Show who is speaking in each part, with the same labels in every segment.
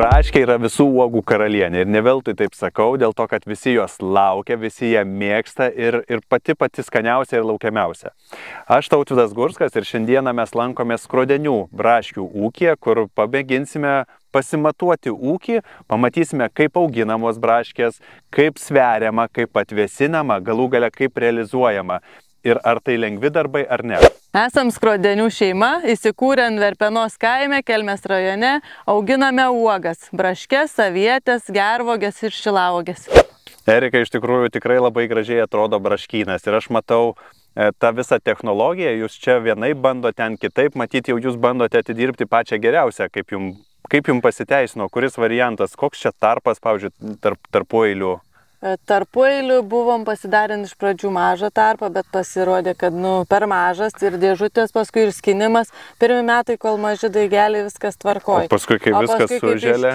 Speaker 1: Braškė yra visų uogų karalienė ir ne veltui taip sakau, dėl to, kad visi jos laukia, visi ją mėgsta ir pati skaniausia ir laukiamiausia. Aš Tautvydas Gurskas ir šiandieną mes lankomės Skrodenių braškių ūkyje, kur pamėginsime pasimatuoti ūkį, pamatysime, kaip auginamos braškės, kaip sveriama, kaip atvėsinama, galų gale kaip realizuojama ir ar tai lengvi darbai ar ne.
Speaker 2: Esam Skrodenių šeima, įsikūrę Verpenos kaime, Kelmės rajone, auginame uogas, braškes, avietės, gervuoges ir šilauoges.
Speaker 1: Erika, iš tikrųjų tikrai labai gražiai atrodo braškynas ir aš matau tą visą technologiją, jūs čia vienaip bandote, ten kitaip, matyt, jau jūs bandote atidirbti pačią geriausią, kaip jums pasiteisino, kuris variantas, koks čia tarpas, pavyzdžiui, tarpueilių?
Speaker 2: Tarpueilių buvom pasidarinę iš pradžių mažą tarpą, bet pasirodė, kad per mažas ir dėžutės, paskui ir skinimas. Pirmi metai, kol maži daigeliai, viskas tvarkoja.
Speaker 1: O paskui, kai viskas suželia.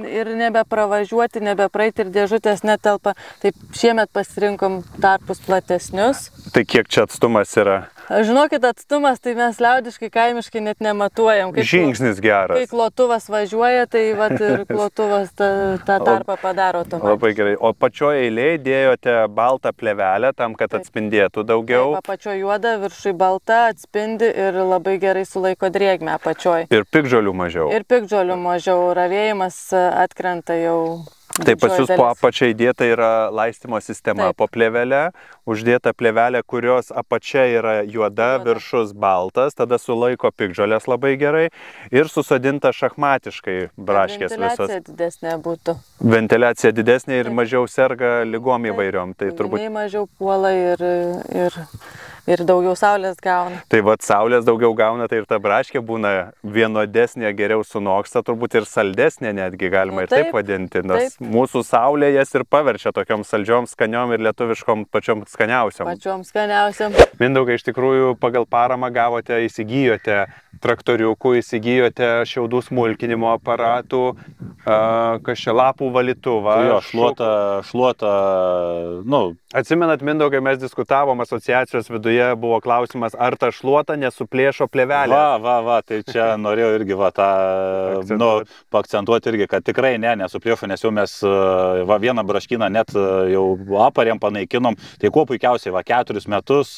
Speaker 2: Ir nebepravažiuoti, nebepraeiti ir dėžutės netelpa. Taip šiemet pasirinkom tarpus platesnius.
Speaker 1: Tai kiek čia atstumas yra?
Speaker 2: Žinokit, atstumas, tai mes liaudiškai, kaimiškai net nematuojam.
Speaker 1: Žingsnis geras.
Speaker 2: Kai klotuvas važiuoja, tai vat ir klotuvas tą tarpą padaro automatiškai.
Speaker 1: Labai gerai. O pačioje eilėje dėjote baltą plėvelę tam, kad atspindėtų daugiau.
Speaker 2: Taip, apačioje juoda, viršui balta, atspindi ir labai gerai sulaiko drėgmę apačioje.
Speaker 1: Ir piktžolių mažiau.
Speaker 2: Ir piktžolių mažiau. Ravėjimas atkrenta jau.
Speaker 1: Taip, pas jūs po apačia įdėta yra laistymo sistema. Taip. Po plėvelę uždėta plėvelė, kurios apačia yra juoda, viršus baltas, tada sulaiko piktžolės labai gerai ir susodinta šachmatiškai braškės visas.
Speaker 2: Ventiliacija didesnė būtų.
Speaker 1: Ventiliacija didesnė ir mažiau serga ligom įvairiom. Tai turbūt
Speaker 2: mažiau puola ir daugiau saulės gauna.
Speaker 1: Tai vat saulės daugiau gauna, tai ir ta braškė būna vienodesnė, geriau sunoksta, turbūt ir saldesnė netgi galima ir taip vadinti, nes mūsų saulė jas ir paverčia tokiom saldžiom, skaniom ir lietuviškom pačiom skaniausiam.
Speaker 2: Pačiom skaniausiam.
Speaker 1: Mindaugai, iš tikrųjų pagal paramą gavote, įsigijote traktoriukų, įsigijote šiaudų smulkinimo aparatų, lapų valytuvą.
Speaker 3: Jo, šluota,
Speaker 1: Atsimenat, Mindaugai, mes diskutavom asociacijos viduje, buvo klausimas, ar ta šluota nesuplėšo plėvelę.
Speaker 3: Va, tai čia norėjau irgi paakcentuoti irgi, kad tikrai nesuplėšo, nes jau mes vieną braškyną net jau aparėm panaikinom, tai kuo puikiausiai, 4 metus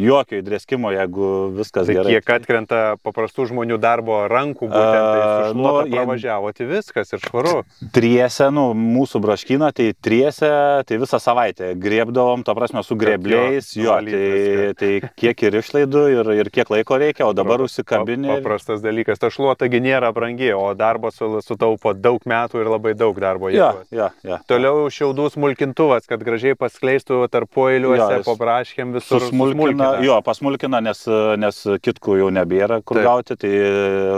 Speaker 3: jokio įdrėskimo, jeigu viskas gerai.
Speaker 1: Tai kiek atkrenta paprastų žmonių darbo rankų, būtent tai su šluota pravažiavote viskas ir švaru.
Speaker 3: Triese, mūsų braškyną, tai triese, tai visą savaitę griebdavom, ta prasme, su grėbliais, tai kiek ir išlaidų ir kiek laiko reikia, o dabar užsikabinė.
Speaker 1: Paprastas dalykas, ta šluotagi nėra brangi, o darbo sutaupo daug metų ir labai daug darbo jėgos.
Speaker 3: Ja.
Speaker 1: Toliau šiaudų smulkintuvas, kad gražiai paskleistų tarpueiliuose, po braškėm visur smulkina.
Speaker 3: Jo, pasmulkina, nes kitkų jau nebėra kur gauti, tai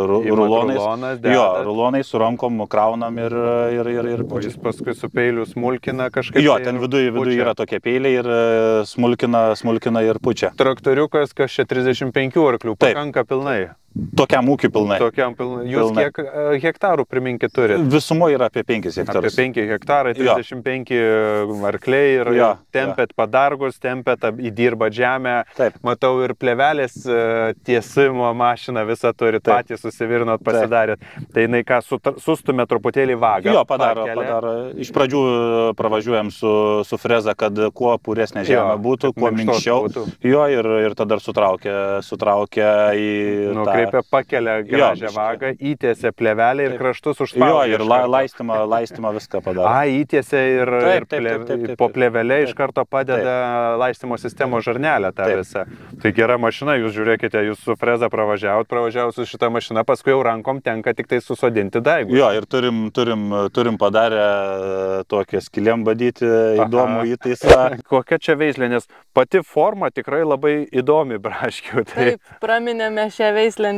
Speaker 3: rulonai su rankom kraunam ir
Speaker 1: jis paskui su peiliu smulkina kažkaip.
Speaker 3: Jo, ten viduje yra tokie peiliai ir smulkina ir pučia.
Speaker 1: Traktoriukas, kas čia 35 arklių, pakanka pilnai.
Speaker 3: Tokiam ūkiui pilnai.
Speaker 1: Jūs kiek hektarų priminkit turite?
Speaker 3: Visumo yra apie 5 hektarus.
Speaker 1: Apie 5 hektarai, 35 arkliai ir tempėt padargus, tempėt įdirbat žemę.
Speaker 3: Taip.
Speaker 1: Matau ir plėvelės tiesimo mašiną visą turit, patys susivirnot, pasidarėt. Tai jinai ką, sustumė truputėlį vagą.
Speaker 3: Jo, padaro. Iš pradžių pravažiuojam su freza, kad kuo puresnė žemė būtų, kuo minkščiau. Jo, ir tada sutraukia į
Speaker 1: pakelia gražią vagą, įtiesia plėvelę ir kraštus užspaudžia.
Speaker 3: Jo, ir laistymą viską padaro.
Speaker 1: Įtiesia ir po plėvelę iš karto padeda laistymo sistemos žarnelę tą visą. Tai gera mašina, jūs žiūrėkite, jūs su freza pravažiavot su šitą mašiną, paskui jau rankom tenka tik tai susodinti daigus.
Speaker 3: Jo, ir turim padarę tokią skylėm badyti, įdomų įtaisą.
Speaker 1: Kokia čia veislė, nes pati forma tikrai labai įdomi braškių.
Speaker 2: Taip, praminėme šią veislę.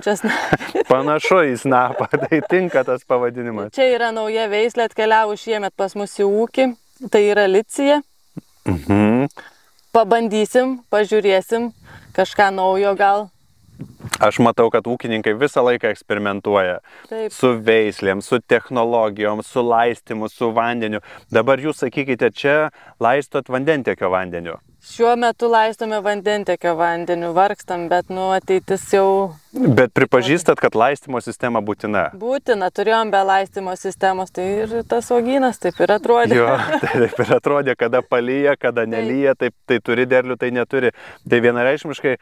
Speaker 1: Panašu į snapą, tai tinka tas pavadinimas.
Speaker 2: Čia yra nauja veislė, atkeliavo šiemet pas mus į ūkį, tai yra licija. Pabandysim, pažiūrėsim, kažką naujo gal.
Speaker 1: Aš matau, kad ūkininkai visą laiką eksperimentuoja.
Speaker 2: Taip.
Speaker 1: Su veislėm, su technologijom, su laistymu, su vandeniu. Dabar jūs sakykite, čia laistot vandentiekio vandeniu.
Speaker 2: Šiuo metu laistome vandentiekio vandeniu, vargstam, bet ateitis jau...
Speaker 1: Bet pripažįstat, kad laistymo sistema būtina?
Speaker 2: Būtina, turėjom be laistymo sistemos, tai ir tas uogynas taip ir atrodė.
Speaker 1: Jo, taip ir atrodė, kada palyja, kada nelyja, tai turi derlių, tai neturi. Tai vienareikšmiškai,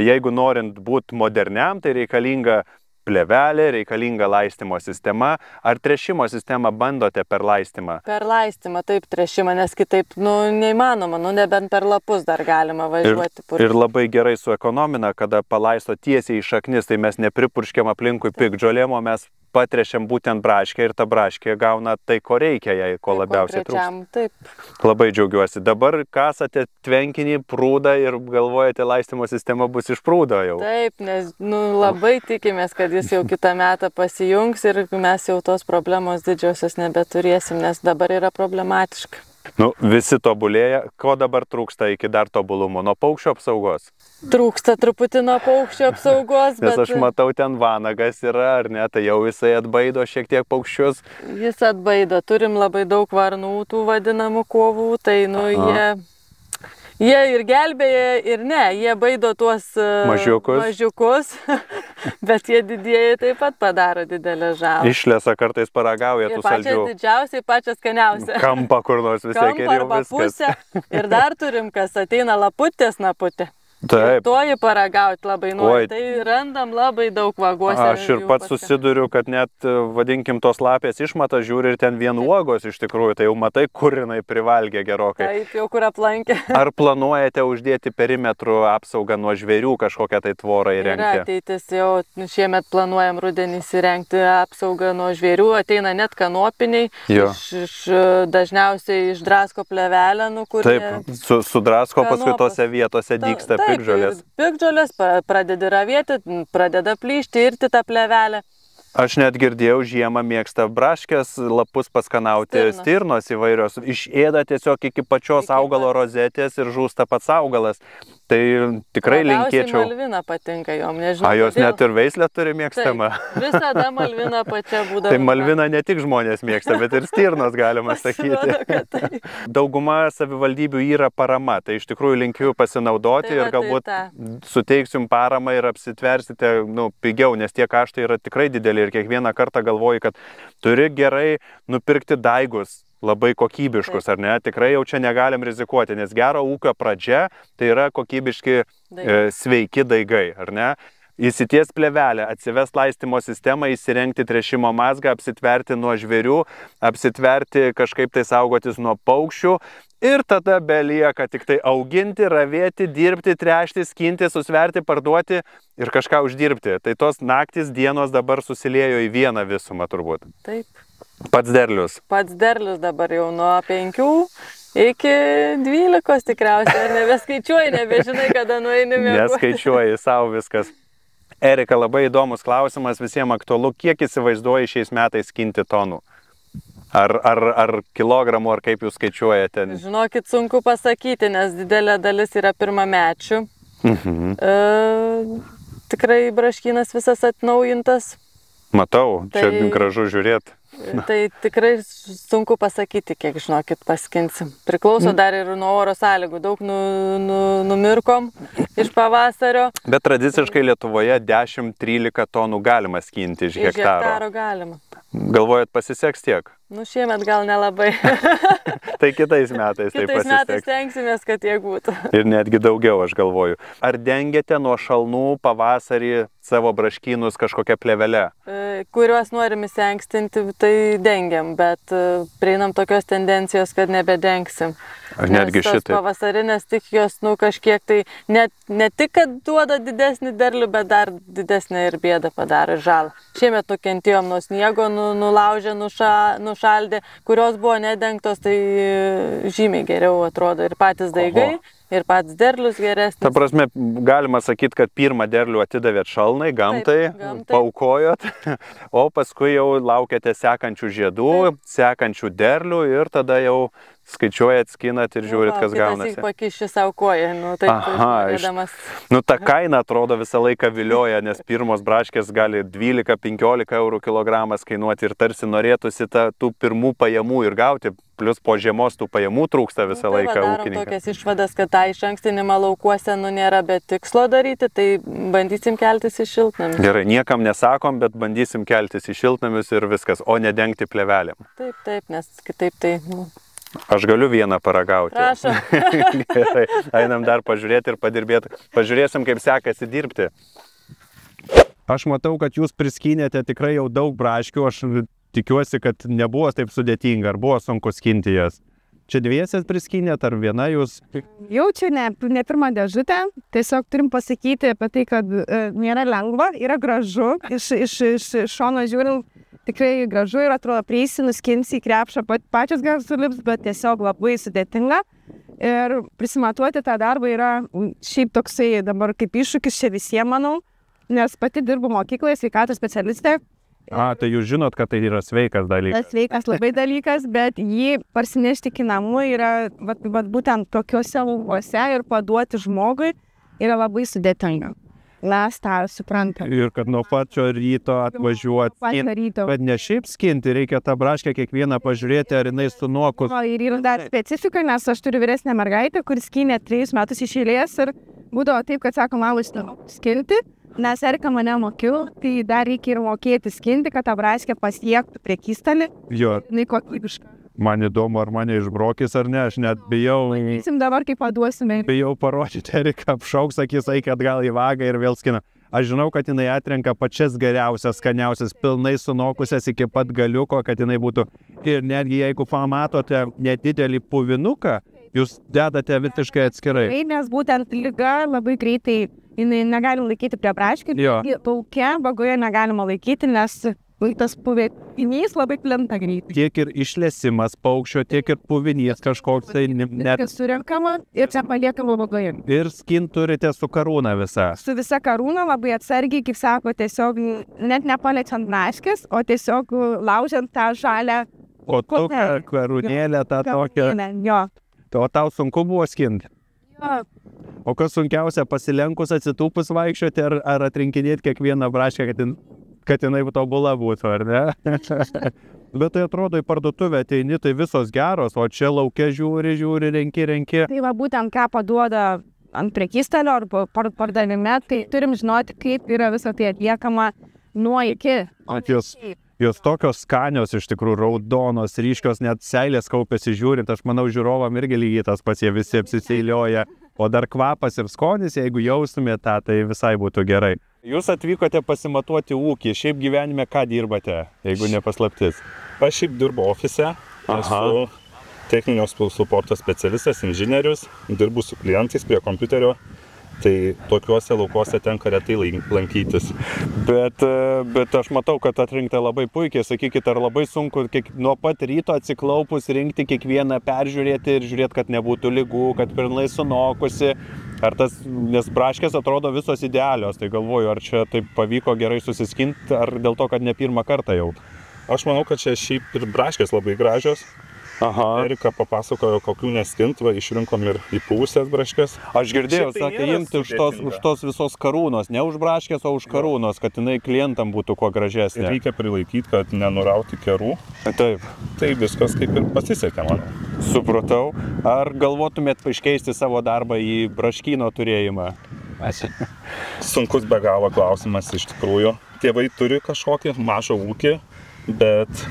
Speaker 1: jeigu norint būti moderniam, tai reikalinga plėvelė, reikalinga laistymo sistema. Ar tręšimo sistemą bandote per laistymą?
Speaker 2: Per laistymą, taip, tręšimą, nes kitaip, neįmanoma, nebent per lapus dar galima važiuoti.
Speaker 1: Ir labai gerai suekonomina, kada palaisto tiesiai į šaknis, tai mes nepripurškiam aplinkui piktžolėm, o mes patręšiam būtent braškę ir ta braškė gauna tai, ko reikia jai, ko labiausiai trūksta.
Speaker 2: Taip.
Speaker 1: Labai džiaugiuosi. Dabar kasate tvenkinį, prūdą ir galvojate, laistymo sistema bus iš prūdo jau.
Speaker 2: Taip, nes labai tikimės, kad jis jau kitą metą pasijungs ir mes jau tos problemos didžiosios nebeturėsim, nes dabar yra problematiška.
Speaker 1: Visi tobulėja. Ko dabar trūksta iki dar tobulumo? Nuo paukščio apsaugos?
Speaker 2: Trūksta truputį nuo paukščio apsaugos, bet...
Speaker 1: Nes aš matau, ten vanagas yra, ar ne? Tai jau jisai atbaido šiek tiek paukščius?
Speaker 2: Jis atbaido. Turim labai daug varnų, tų vadinamų kovų, tai jie ir gelbėja, ir ne. Jie baido tuos mažiukus, bet jie didieji taip pat padaro didelę žalą.
Speaker 1: Išlesa kartais paragauja tų saldžių.
Speaker 2: Pačią didžiausiai, pačią skaniausią.
Speaker 1: Kampą kur nors vis tiek ir jau viskas.
Speaker 2: Pusę. Ir dar turim, kas ateina laputės naputė.
Speaker 1: Taip.
Speaker 2: Toji paragauti labai nori, tai randam labai daug vaguose.
Speaker 1: Aš ir pats susiduriu, kad net, vadinkim, tos lapės išmata žiūri ir ten vien uogos iš tikrųjų, tai jau matai, kur jinai privalgė gerokai.
Speaker 2: Taip, jau kur aplankė.
Speaker 1: Ar planuojate uždėti perimetrų apsaugą nuo žvėrių, kažkokią tai tvorą įrengti?
Speaker 2: Yra ateitis, jau šiemet planuojam rudenį įrengti apsaugą nuo žvėrių, ateina net kanopiniai, dažniausiai iš drasko plėvelę, kur...
Speaker 1: Taip, su drasko paskui tose vietose dygsta piktžolės.
Speaker 2: Piktžolės pradeda ravėti, pradeda plyšti, irti tą plėvelę.
Speaker 1: Aš net girdėjau, žiemą mėgsta braškės lapus paskanauti, stirnos įvairios. Išėda tiesiog iki pačios augalo rozetės ir žūsta pats augalas. Tai tikrai linkėčiau.
Speaker 2: Malvina patinka jom, nežinau.
Speaker 1: Jos net ir veislę turi mėgstamą.
Speaker 2: Taip, visada malvina pačia būdama.
Speaker 1: Tai malvina ne tik žmonės mėgsta, bet ir stirnos, galima sakyti. Dauguma savivaldybių yra parama, tai iš tikrųjų linkiu pasinaudoti ir galbūt suteiksim paramą ir apsitversite pigiau, nes tie kaštai yra tikrai dideli ir kiekvieną kartą galvoji, kad turi gerai nupirkti daigus. Labai kokybiškus, ar ne? Tikrai jau čia negalim rizikuoti, nes gero ūkio pradžia tai yra kokybiški sveiki daigai, ar ne? Įsities plėvelę, atsivest laistymo sistemą, įsirengti tręšimo mazgą, apsitverti nuo žvėrių, apsitverti kažkaip tai saugotis nuo paukščių ir tada belieka tik tai auginti, ravėti, dirbti, tręšti, skinti, susverti, parduoti ir kažką uždirbti. Tai tos naktis, dienos dabar susiliejo į vieną visumą turbūt.
Speaker 2: Taip.
Speaker 1: Pats derlius.
Speaker 2: Pats derlius dabar jau nuo 5 iki 12 tikriausiai, ar nebeskaičiuoji, nebežinai, kada nueini miegoti.
Speaker 1: Neskaičiuoji, savo viskas. Erika, labai įdomus klausimas, visiems aktualu, kiek įsivaizduoji šiais metais skinti tonų? Ar kilogramų, ar kaip jūs skaičiuojate?
Speaker 2: Žinokit, sunku pasakyti, nes didelė dalis yra pirmamečių. Tikrai braškynas visas atnaujintas.
Speaker 1: Matau, čia gražu žiūrėti.
Speaker 2: Tai tikrai sunku pasakyti, kiek, žinokit, paskinsim. Priklauso dar ir nuo oro sąlygų. Daug numirkom iš pavasario.
Speaker 1: Bet tradiciškai Lietuvoje 10-13 tonų galima skinti iš hektaro.
Speaker 2: Iš hektaro galima.
Speaker 1: Galvojat, pasiseks tiek?
Speaker 2: Šiemet gal nelabai.
Speaker 1: Tai kitais metais tai pasiseks.
Speaker 2: Kitais metais stengsimės, kad tiek būtų.
Speaker 1: Ir netgi daugiau, aš galvoju. Ar dengiate nuo šalnų pavasarį savo braškynus kažkokią plėvelę?
Speaker 2: Kuriuos norim įsengstinti, tai dengiam, bet prieinam tokios tendencijos, kad nebedengsim.
Speaker 1: Ar netgi šitai?
Speaker 2: Pavasarinės tik jos kažkiek tai ne tik, kad duoda didesnį derlių, bet dar didesnį ir bėdą padaro ir žalą. Šiemet nukentėjom nuo sniego, nulaužė, nušaldė, kurios buvo nedengtos, tai žymiai geriau atrodo ir patys daigai. Ir pats derlius geresnis.
Speaker 1: Ta prasme, galima sakyti, kad pirmą derlių atidavėt šalnai, gamtai, paaukojot, o paskui jau laukiate sekančių žiedų, sekančių derlių ir tada jau skaičiuojat, skinat ir žiūrit, kas gaunasi.
Speaker 2: Tik pakiši savo koją, nu taip, žiūrėdamas.
Speaker 1: Nu ta kaina atrodo visą laiką vilioja, nes pirmos braškės gali 12-15 eurų kilogramas kainuoti ir tarsi norėtųsi tų pirmų pajamų ir gauti, plus po žiemos tų pajamų trūksta visą laiką ūkininkams.
Speaker 2: Darom tokias išvadas, kad tą išankstinimą laukuose nėra be tikslo daryti, tai bandysim keltis į šiltnamius.
Speaker 1: Gerai, niekam nesakom, bet bandysim keltis į šiltnamius ir viskas, o nedengti plėvelėm.
Speaker 2: Taip, nes kitaip tai...
Speaker 1: Aš galiu vieną paragauti.
Speaker 2: Prašom.
Speaker 1: Gerai, einam dar pažiūrėti ir padirbėti. Pažiūrėsim, kaip sekasi dirbti. Aš matau, kad jūs priskynėte tikrai jau daug braškių. Aš tikiuosi, kad nebuvo taip sudėtinga, ar buvo sunku skinti jas. Čia dviesės priskynėt, ar viena jūs?
Speaker 4: Jau čia ne pirmą dėžutę. Tiesiog turim pasakyti apie tai, kad nėra lengva, yra gražu. Iš šono žiūrint, tikrai gražu ir atrodo prieisi, nuskinsi į krepšą, pačios gal sulips, bet tiesiog labai sudėtinga. Ir prisimatuoti tą darbą yra šiaip toksai dabar kaip iššūkis čia visiems, manau, nes pati dirbu mokykloje, sveikatos specialistė.
Speaker 1: Tai jūs žinot, kad tai yra sveikas dalykas.
Speaker 4: Sveikas labai dalykas, bet jį parsinešti iki namų yra būtent tokiuose laukuose ir paduoti žmogui yra labai sudėtinga. Mes tą suprantam.
Speaker 1: Ir kad nuo pačio ryto atvažiuoti, bet ne šiaip skinti, reikia tą braškę kiekvieną pažiūrėti, ar jinai sunokus.
Speaker 4: Ir yra dar specifika, nes aš turiu vyresnę mergaitę, kuris skynė 3 metus iš eilės ir būdavo taip, kad sako, mama, skinti, nes Erika mane mokiau, tai dar reikia ir mokėti skinti, kad tą braškę pasiektų prekystalį.
Speaker 1: Jo.
Speaker 4: Jinai kokybiška.
Speaker 1: Man įdomu, ar mane išbrokys ar ne, aš net bijau.
Speaker 4: Matysim dabar, kaip paduosime.
Speaker 1: Bijau parodyti, Erika apšauks, sakys, eik atgal į vagą ir vėl skina. Aš žinau, kad jinai atrenka pačias geriausias, skaniausias, pilnai sunokusias iki pat galiuko, kad jinai būtų. Ir netgi jeigu pamatote nedidelį puvinuką, jūs dedate visiškai atskirai.
Speaker 4: Nes būtent liga labai greitai, jinai negalim laikyti prie braškių. Lauke, vagoje negalima laikyti, nes tas puvinys labai plinta greitai.
Speaker 1: Tiek ir išlesimas paukščio, tiek ir puvinys kažkoks tai net...
Speaker 4: Surenkama ir čia paliekama vagoje.
Speaker 1: Ir skint turite su karūna visą.
Speaker 4: Su visa karūna labai atsargiai, kaip sako, tiesiog net nepaliečiant braškės, o tiesiog laužiant tą žalę...
Speaker 1: O tokią karūnėlę, tą tokią...
Speaker 4: Jo.
Speaker 1: O tau sunku buvo skinti?
Speaker 4: Jo.
Speaker 1: O kas sunkiausia, pasilenkus atsitūpus vaikščioti ar atrinkinėti kiekvieną braškę, kad jinai tobula būtų, ar ne? Bet tai atrodo, į parduotuvę ateini, tai visos geros, o čia lauke žiūri, renki.
Speaker 4: Tai va būtent ką paduoda ant prekystalio ar pardavime, tai turim žinoti, kaip yra visą tai atliekama nuo iki.
Speaker 1: Jos tokios skanios, iš tikrųjų, raudonos, ryškios, net seilės kaupėsi žiūrint, aš manau, žiūrovam irgi lygiai tas pats, jie visi apsiseilioja, o dar kvapas ir skonis, jeigu jaustumėte tą, tai visai būtų gerai. Jūs atvykote pasimatuoti ūkį, šiaip gyvenime ką dirbate, jeigu nepaslaptis?
Speaker 3: Aš šiaip dirbu ofise, esu techninio suporto specialistas, inžinierius, dirbu su klientais prie kompiuterio. Tai tokiuose laukuose tenka retai lankytis.
Speaker 1: Bet aš matau, kad atrinkta labai puikiai. Sakykit, ar labai sunku nuo pat ryto atsiklaupus rinkti kiekvieną, peržiūrėti ir žiūrėti, kad nebūtų ligų, kad pilnai sunokusi. Nes braškės atrodo visos idealios, tai galvoju, ar čia taip pavyko gerai susiskinti, ar dėl to, kad ne pirmą kartą jau?
Speaker 3: Aš manau, kad čia šiaip ir braškės labai gražios. Erika papasakojo, kokių neskint, išrinkom ir įpūsės braškės.
Speaker 1: Aš girdėjau, sakė, imti už tos visos karūnos, ne už braškės, o už karūnos, kad jinai klientam būtų kuo gražesnė.
Speaker 3: Reikia prilaikyti, kad nenurauti kerų.
Speaker 1: Taip.
Speaker 3: Tai viskas kaip ir pasisekė, manau.
Speaker 1: Supratau. Ar galvotumėt iškeisti savo darbą į braškyno turėjimą?
Speaker 3: Sunkus be galo klausimas iš tikrųjų. Tėvai turi kažkokį mažą ūkį, bet...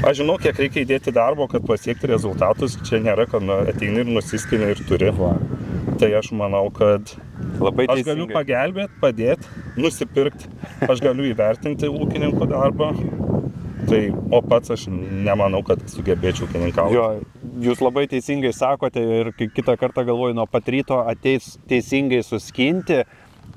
Speaker 3: Aš žinau, kiek reikia įdėti darbo, kad pasiekti rezultatus. Čia nėra, kad ateini ir nusiskini ir turi. Tai aš manau, kad aš galiu pagelbėti, padėti, nusipirkti. Aš galiu įvertinti ūkininko darbą. O pats aš nemanau, kad sugebėčiau ūkininkauti.
Speaker 1: Jo, jūs labai teisingai sakote ir kitą kartą galvoju, nuo pat ryto ateis teisingai suskinti,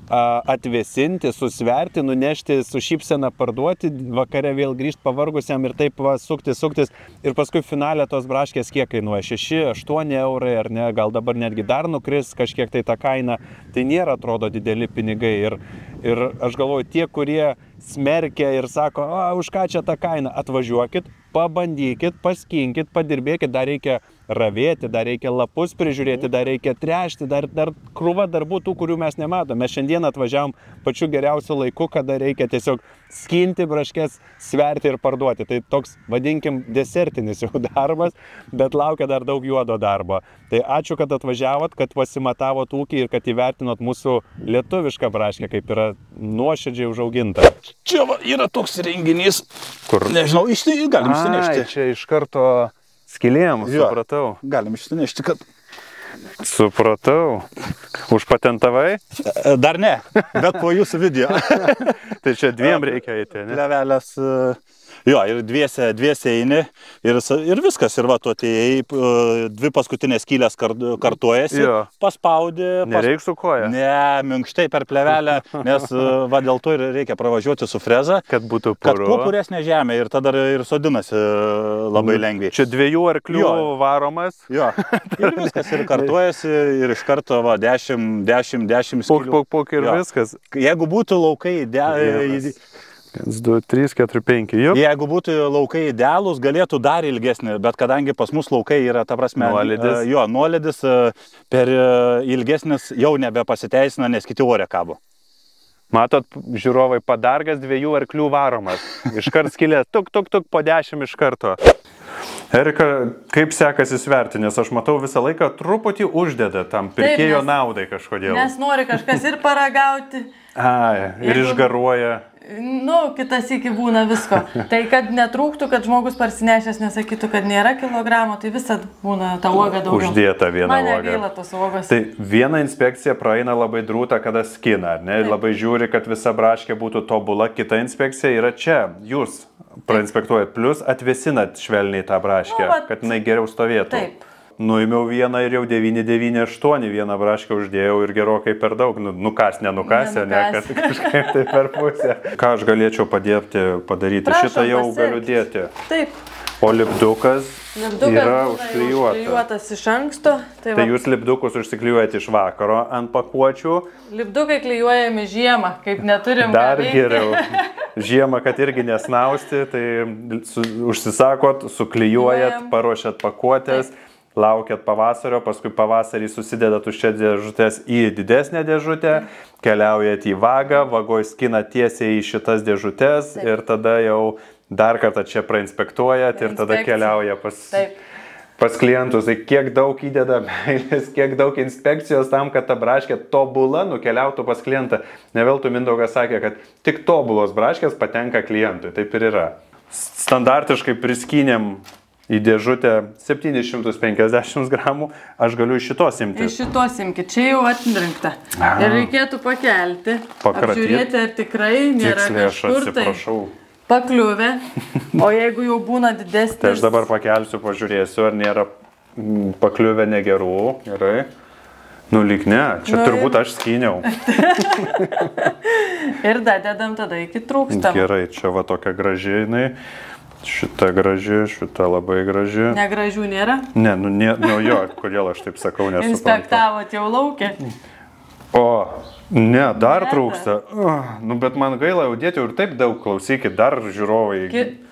Speaker 1: atvėsinti, susverti, nunešti, su šypsena parduoti, vakare vėl grįžti pavargusiam ir taip suktis. Ir paskui finale tos braškės kiek kainuoja? 6-8 eurai ar ne, gal dabar netgi dar nukris kažkiek tai ta kaina. Tai nėra, atrodo, dideli pinigai. Ir aš galvoju, tie, kurie smerkia ir sako, už ką čia ta kaina, atvažiuokit, pabandykit, paskinkit, padirbėkit, dar reikia ravėti, dar reikia lapus prižiūrėti, dar reikia tręšti, dar krūva darbų tų, kurių mes nematom. Mes šiandien atvažiavom pačiu geriausiu laiku, kada reikia tiesiog skinti braškes, sverti ir parduoti. Tai toks, vadinkim, desertinis jau darbas, bet laukia dar daug juodo darbo. Tai ačiū, kad atvažiavot, kad pasimatavot ūkį ir kad įvertinot mūsų lietuvišką braškę, kaip yra nuoširdžiai užauginta.
Speaker 3: Čia va, yra toks renginys,
Speaker 1: Kur?
Speaker 3: Nežinau, galim išsinešti.
Speaker 1: Čia iš karto skylėm, supratau.
Speaker 3: Galim išsinešti, kad...
Speaker 1: Supratau. Užpatentavai?
Speaker 3: Dar ne, bet po jūsų video.
Speaker 1: Tai čia dviem reikia eiti, ne?
Speaker 3: Levelės, jo, ir dviese eini ir viskas. Ir va, tu atėjai, dvi paskutinės skylės kartuojasi, paspaudi.
Speaker 1: Nereik su koja?
Speaker 3: Ne, minkštai per plevelę, nes va, dėl to ir reikia pravažiuoti su freza.
Speaker 1: Kad būtų puru.
Speaker 3: Kad kuo puresnė žemė ir tada ir sodinasi labai lengviai.
Speaker 1: Čia 2 arklių varomas.
Speaker 3: Jo, ir viskas, ir kartuojasi, ir iš karto va, 10 skylių.
Speaker 1: Puk ir viskas.
Speaker 3: Jeigu būtų laukai
Speaker 1: 1, 2, 3, 4, 5.
Speaker 3: Jeigu būtų laukai idealūs, galėtų dar ilgesnį, bet kadangi pas mus laukai yra, ta prasme, nuolydis per ilgesnis jau nebepasiteisina, nes kiti ore kabo.
Speaker 1: Matot, žiūrovai, padargas 2 arklių varomas. Iškart skylė, tuk, po 10 iš karto. Erika, kaip sekasi sverti, nes aš matau visą laiką truputį uždeda tam pirkėjo naudai kažkodėl.
Speaker 2: Nes nori kažkas ir paragauti.
Speaker 1: Ir išgaruoja.
Speaker 2: Kitas iki būna visko. Tai kad netrūktų, kad žmogus parsinešęs nesakytų, kad nėra kilogramo, tai visad būna ta uoga daugiau.
Speaker 1: Uždėta viena uoga.
Speaker 2: Man negaila tos uogos.
Speaker 1: Tai viena inspekcija praeina labai drūta, kada skina, ne? Labai žiūri, kad visa braškė būtų tobula. Kita inspekcija yra čia. Jūs prainspektuojat, plus atvėsinat švelniai tą braškę, kad jinai geriau stovėtų.
Speaker 2: Taip.
Speaker 1: Nuėmiau vieną ir jau 998 vieną braškę uždėjau ir gerokai per daug. Nukas, nenukasė, ne, kad kažkaip tai per pusę. Ką aš galėčiau padaryti?
Speaker 2: Prašom,
Speaker 1: šitą jau galiu dėti.
Speaker 2: Taip.
Speaker 1: O lipdukas yra
Speaker 2: užklijuotas iš anksto.
Speaker 1: Tai jūs lipdukus užsiklijuojate iš vakaro ant pakuočių.
Speaker 2: Lipdukai klijuojami žiemą, kaip neturim
Speaker 1: dar geriau. Žiemą, kad irgi nesnausti, tai užsisakot, suklijuojat, paruošiat pakuotės. Laukiat pavasario, paskui pavasarį susidedat tuščias dėžutės į didesnę dėžutę, keliaujat į vagą, vagoj skinat tiesiai į šitas dėžutės ir tada jau dar kartą čia prainspektuojat ir tada keliauja pas klientus. Tai kiek daug įdeda meilės, kiek daug inspekcijos tam, kad ta braškė tobula nukeliautų pas klientą. Ne veltui Mindaugas sakė, kad tik tobulos braškės patenka klientui. Taip ir yra. Standartiškai priskynėm į dėžutę 750 gramų, aš galiu iš šitos imti.
Speaker 2: Iš šitos imkit, čia jau atrinkta. Ir reikėtų pakelti, apžiūrėti, ar tikrai nėra kažkur tai pakliuvę. O jeigu jau būna didesnis...
Speaker 1: Tai aš dabar pakelsiu, pažiūrėsiu, ar nėra pakliuvę negerų. Gerai. Lyg ne, čia turbūt aš skyniau.
Speaker 2: Ir dadedam tada iki trūkstamą.
Speaker 1: Gerai, čia va tokia graži jinai. Šita graži, šita labai graži.
Speaker 2: Negražių nėra?
Speaker 1: Ne, kodėl aš taip sakau, nesuprantu.
Speaker 2: Inspektavot jau laukia.
Speaker 1: Ne, dar trūksta. Bet man gaila jau dėti ir taip daug, klausykit, dar žiūrovai.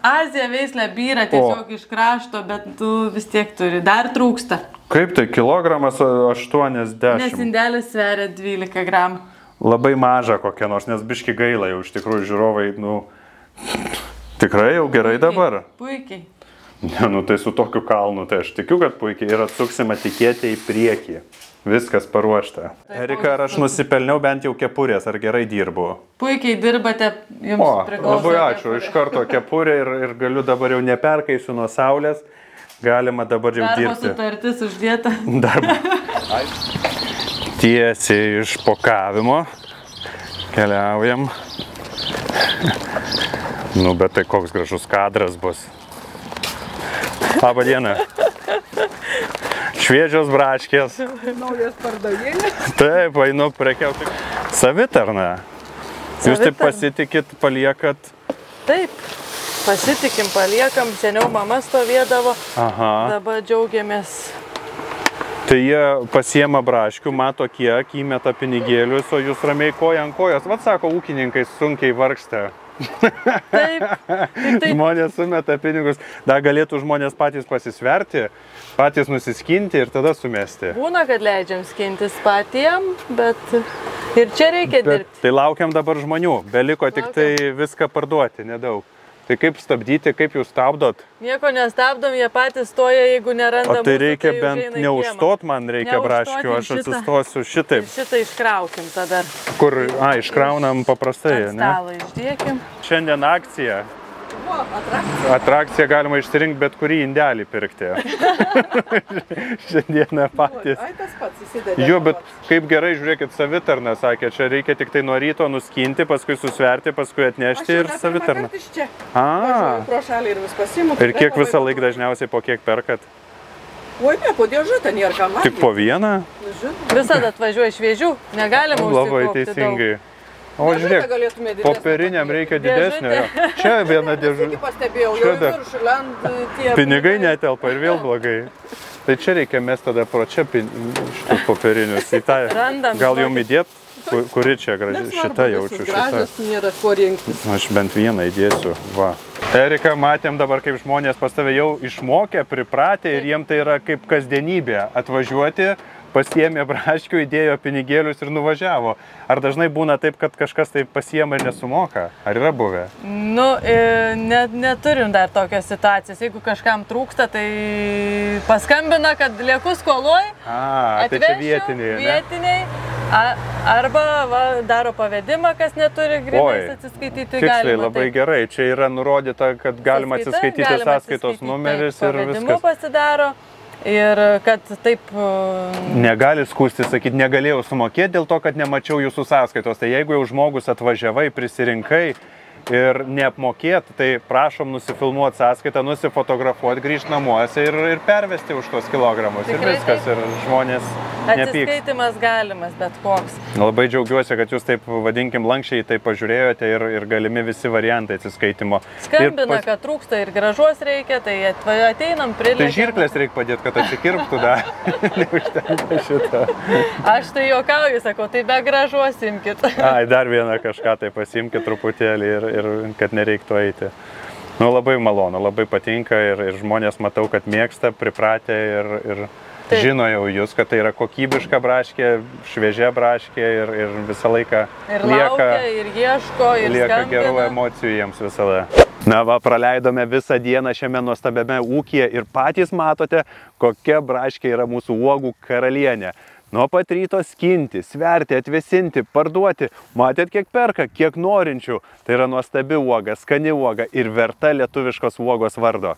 Speaker 2: Azija veislė byra tiesiog iš krašto, bet tu vis tiek turi, dar trūksta.
Speaker 1: Kaip tai, kilogramas 80?
Speaker 2: Nes indelis sveria 12 gramų.
Speaker 1: Labai maža kokia nors, nes biški gaila jau iš tikrųjų žiūrovai, tikrai jau gerai dabar?
Speaker 2: Puikiai.
Speaker 1: Ne, tai su tokiu kalnu, tai aš tikiu, kad puikiai ir atsuksim etiketę į priekį. Viskas paruošta. Erika, ar aš nusipelniau bent jau kepurės, ar gerai dirbu?
Speaker 2: Puikiai dirbate, jums priklauso.
Speaker 1: Labai ačiū, iš karto kepurė ir galiu dabar jau neperkaisiu nuo saulės. Galima dabar jau dirbti.
Speaker 2: Darbo sutartis uždėta.
Speaker 1: Tiesiai iš pokavimo. Keliaujam. Bet tai koks gražus kadras bus. Labą dieną. Šviežios braškės.
Speaker 4: Naujas pardavėlis.
Speaker 1: Taip, einu prekiauti. Savitarna. Jūs taip pasitikit, paliekat?
Speaker 2: Taip, pasitikim, paliekam. Seniau mama stovėdavo. Dabar džiaugiamės.
Speaker 1: Tai jie pasiema braškių, mato kiek, įmeta pinigėlius, o jūs ramiai koja ant kojos. Vat sako, ūkininkai sunkiai vargsta.
Speaker 2: Taip. Tai
Speaker 1: Žmonės sumeta pinigus, dar galėtų žmonės patys pasisverti, patys nusiskinti ir tada sumesti.
Speaker 2: būna, kad leidžiam skintis patiem, bet ir čia reikia dirbti.
Speaker 1: Tai laukiam dabar žmonių, beliko tik tai viską parduoti, nedaug. Tai kaip stabdyti, kaip jūs stabdot?
Speaker 2: Nieko nestabdom, jie patys stoja, jeigu neranda
Speaker 1: O tai
Speaker 2: mūsų,
Speaker 1: reikia
Speaker 2: tai
Speaker 1: bent
Speaker 2: užeina į
Speaker 1: neužstot, man reikia
Speaker 2: Neužstoti
Speaker 1: braškių, aš
Speaker 2: šitą.
Speaker 1: atsistosiu šitaip,
Speaker 2: Šitą iškraukim tada.
Speaker 1: kur, iškraunam paprastai,
Speaker 2: Ant
Speaker 1: ne?
Speaker 2: stalo išdėkim.
Speaker 1: Šiandien akcija. Atrakcija galima išsirinkti bet kurį indelį pirkti. Šiandieną patys.
Speaker 5: Ai, tas pats įsidedė.
Speaker 1: Jo, bet kaip gerai, žiūrėkit, savitarna, sakė, čia reikia tik tai nuo ryto nuskinti, paskui susverti, paskui atnešti ir savitarna.
Speaker 5: Aš čia.
Speaker 1: A,
Speaker 5: Pro šalį ir vis pasiimu.
Speaker 1: ir kiek visą laiką dažniausiai po kiek perkat?
Speaker 5: Oi, ne, po dėžutę nėra ką man.
Speaker 1: Tik po vieną?
Speaker 2: Visada atvažiuoja šviežių, negalima
Speaker 1: Labai
Speaker 2: užsikaupti
Speaker 1: teisingai. O žiūrėk, popieriniam reikia didesnio. Jo. Čia viena dėžutė.
Speaker 5: Pastebėjau,
Speaker 1: Čia
Speaker 5: jau
Speaker 1: dar.
Speaker 5: virš lend tie.
Speaker 1: Pinigai netelpa ir vėl blogai. Tai čia reikia mes tada pro čia šitus popierinius. Į tą.
Speaker 2: Randam,
Speaker 1: Gal jum
Speaker 2: žinokit.
Speaker 1: įdėt, kuri čia graži? Šitą jaučiu, šitą.
Speaker 5: Gražios nėra ko rinktis.
Speaker 1: Aš bent vieną įdėsiu. Va. Erika, matėm dabar, kaip žmonės pas tave jau išmokę, pripratę ir jiem tai yra kaip kasdienybė atvažiuoti, pasiėmė braškių, įdėjo pinigėlius ir nuvažiavo. Ar dažnai būna taip, kad kažkas tai pasiėma ir nesumoka? Ar yra buvę?
Speaker 2: Nu, neturim dar tokios situacijos. Jeigu kažkam trūksta, tai paskambina, kad lieku skoloj.
Speaker 1: Tai čia vietiniai, ne?
Speaker 2: Vietiniai. Arba daro pavedimą, kas neturi grynais atsiskaityti.
Speaker 1: Tiksliai, labai gerai. Čia yra nurodyta, kad galima atsiskaityti sąskaitos numeris ir
Speaker 2: pavedimu
Speaker 1: viskas.
Speaker 2: pasidaro. Ir kad taip...
Speaker 1: Negali skūsti, sakyti, negalėjau sumokėti dėl to, kad nemačiau jūsų sąskaitos. Tai jeigu jau žmogus atvažiavai, prisirinkai ir neapmokėt, tai prašom nusifilmuoti sąskaitą, nusifotografuoti, grįžti namuose ir pervesti už tos kilogramus.
Speaker 2: Tikrai
Speaker 1: ir viskas.
Speaker 2: taip.
Speaker 1: Ir žmonės nepyks.
Speaker 2: Atsiskaitimas galimas, bet koks.
Speaker 1: Labai džiaugiuosi, kad jūs taip, vadinkim, lankščiai tai pažiūrėjote ir galimi visi variantai atsiskaitimo.
Speaker 2: Skambina, kad trūksta ir gražos reikia, tai ateinam, priliečiam.
Speaker 1: Tai žirklės reikia padėti, kad atsikirptų dar. Neužtenka šito.
Speaker 2: Aš tai juokauju, sakau, tai be gražos imkit.
Speaker 1: Ai, dar vieną kažką tai pasimkit truputėlį ir kad nereiktų eiti. Nu, labai malonu, labai patinka ir žmonės matau, kad mėgsta, pripratę ir
Speaker 2: Taip.
Speaker 1: žino jau jūs, kad tai yra kokybiška braškė, šviežia braškė ir visą laiką
Speaker 2: Ir laukia, ir ieško, ir
Speaker 1: lieka
Speaker 2: skambina.
Speaker 1: gerų emocijų jiems visada. Na va, praleidome visą dieną šiame nuostabiame ūkyje ir patys matote, kokia braškė yra mūsų uogų karalienė. Nuo pat ryto skinti, sverti, atvėsinti, parduoti. Matėt, kiek perka, kiek norinčių. Tai yra nuostabi uoga, skani uoga ir verta lietuviškos uogos vardo.